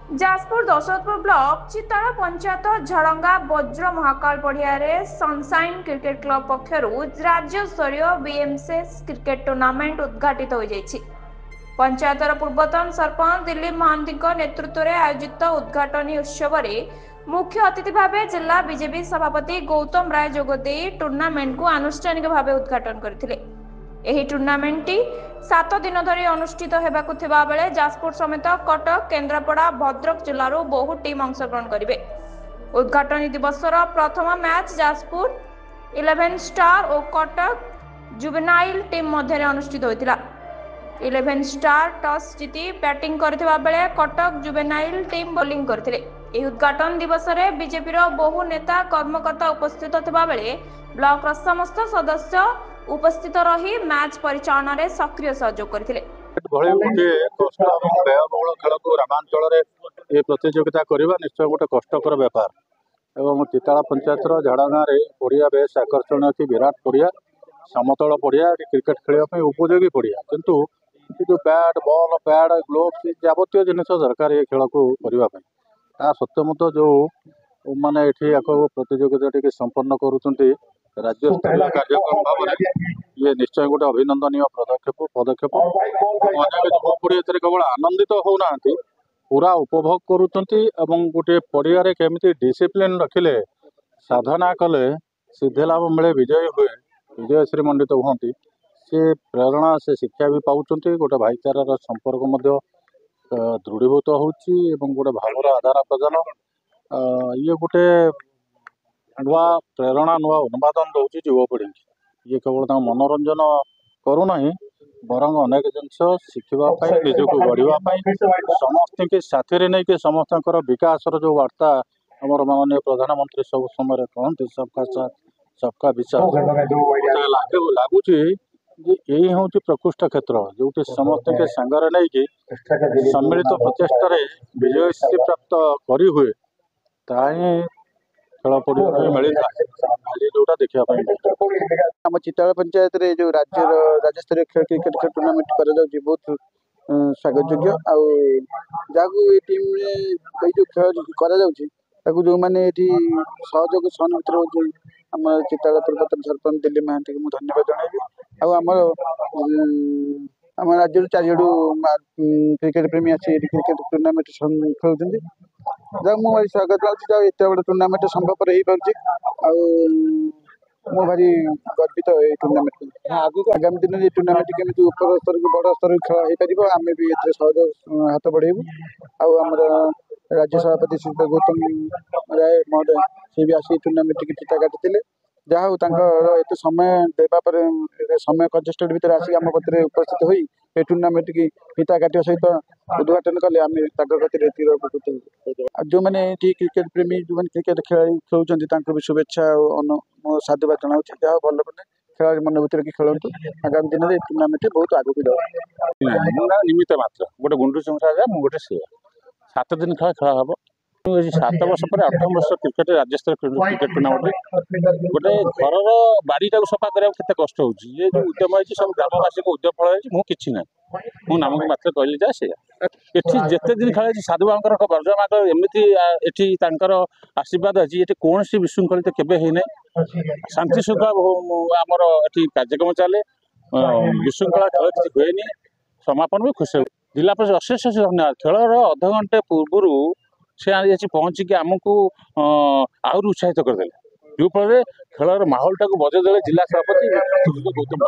Jajpur Dasharathpur block चिताला panchayat झड़ंगा वज्र महाकाल पड़िया sunshine cricket club पक्षर राज्य स्तरीय बीएमसीएस क्रिकेट टूर्नामेंट उद्घाटित हो जाइछि। पंचायतर पूर्वतन सरपंच दिलीप महांती नेतृत्व में आयोजित उद्घाटनी उत्सव में मुख्य अतिथि भाव जिला बीजेपी सभापति गौतम राय जोगदे टूर्नामेंट को आनुष्ठानिक भाव उद्घाटन करथिले। एही टूर्नामेंट 7 दिन धरी अनुष्ठित हेबाकु थिबा बेले जाजपुर समेत कटक केन्द्रापड़ा भद्रक जिल्लारो बहु टीम अंशग्रहण करिवे। उद्घाटनी दिवसर प्रथम मैच जाजपुर 11 स्टार और कटक जुवेनाइल टीम मध्य अनुष्ठित होइतिला। 11 स्टार टॉस जीति बैटिंग करथिबा बेले कटक जुवेनाइल टीम बॉलिंग करथिले। एही उद्घाटन दिवस रे बीजेपी रो बहु नेता कर्मकर्ता उपस्थित थिबा बेले ब्लॉक रो समस्त सदस्य उपस्थित रही मैच परिचालन में सक्रिय सहयोग करथिले। भले गोटे कष्ट और व्ययबहुल खेल को ग्रामांचल ये प्रतियोगिता करवा निश्चय गोटे कष्टर बेपार एवं चिताला पंचायत झाड़गाँ पड़िया बेस आकर्षण अच्छी विराट पड़िया समतल पड़िया क्रिकेट खेलने उपयोगी पड़िया किंतु जो बैट बॉल पैड ग्लोव्स जबतीय जिन दरकार ये खेल को करने ता सत्वे मत जो माने प्रतियोगिता संपन्न करुँच राज्य स्तरीय कार्यक्रम भाव में ये निश्चय गोटे अभिनंदनीय पदक्षेप अनेक युवपीढ़ी केवल आनंदित होना पूरा उपभोग करुँच गोटे पड़िया केमी डिसिप्लिन रखिले साधना कले सिद्धि लाभ मिले विजयी हुए विजयश्री मंडित हुए सी प्रेरणा से शिक्षा भी पाँच गोटे भाईचारार संपर्क दृढ़ीभूत होती गोटे भावर आदान प्रदान ये गोटे नुआ प्रेरणा नुआ उन्मादन दौर युवपीढ़ी ये केवल मनोरंजन करूना बरंग अनेक जिनस शिखापी निजक गढ़ापी समस्त के साथी नहीं कि समस्त विकास जो वार्ता आम माननीय प्रधानमंत्री सब समय कहते सबका साथ सबका विकास लगुच यही हूँ प्रकृष्ट क्षेत्र जो समस्त के सांगे नहीं कि सम्मिलित प्रचेषा विजयश्री प्राप्त करी हुए ताही खेल पड़िया मिलता आज जोटा देखा आम चिताला पंचायत रे जो राज्य स्तरीय क्रिकेट टूर्नामेंट कर बहुत स्वागत योग्य आई टीम जो खेल कर जो मैंने सहयोग सहानुभूति रोचे आम चिताला पूर्वतन सरपंच दिलीप महांती को धन्यवाद जनइबी आम राज्य चारिड़ू क्रिकेट प्रेमी आसी क्रिकेट टूर्नामेंट खेलुँच मुझे स्वागत एत बड़े टूर्नामेंट संभव हो भारी गर्वित ये टूर्नामेंट आगामी दिन ये टूर्नामेंट केमी उपर स्तर को बड़ स्तर खेल हो पार आम भी सहयोग हाथ बढ़ेबू आम राज्य सभापति श्री गौतम राय महोदय सी भी आसी टूर्नामेंट की चिता काटी जहाँ समय देवापर समय कंजेस्टेड भितर आसिक आम पत्र उपस्थित हो टूर्नामेंट की फीता काटा सहित उद्घाटन कले आम जो मैंने क्रिकेट प्रेमी जो मैंने क्रिकेट खेलुँच भी शुभेच्छा और साधुवाद जनाऊँ जहाँ भल खेल मनोभूति रखी खेलतु आगामी दिन में टूर्नामेंट बहुत आगे निमित्त मात्र गोटे गुंडू संसार गोटे सी 7 दिन खेल खेल हम 7 वर्ष पर 8 वर्ष क्रिकेट राज्य स्तरीय क्रिकेट टूर्नामेंट गोटे घर बाड़ीटा सफा करते कष्ट हो जो उद्यम है सब ग्रामवासी को उद्यम फल है कि ना मु नामक मात्र कहली जा से जिते दिन खेल साधु बाबा बर्जमाग एमती आशीर्वाद अच्छी ये कौन सी विशृंखलित केवे होना शांति श्रृंखला आमर ये कार्यक्रम चले विशृंखला खेल किसी हुए समापन भी खुशी जिला परिषद अशेष धन्यवाद खेलर अध घंटे पूर्व से आसी पहुँचिक आमको आहरी उत्साहित करदे जो फल खेलर माहौल टाक बजे जिला सभापति गौतम।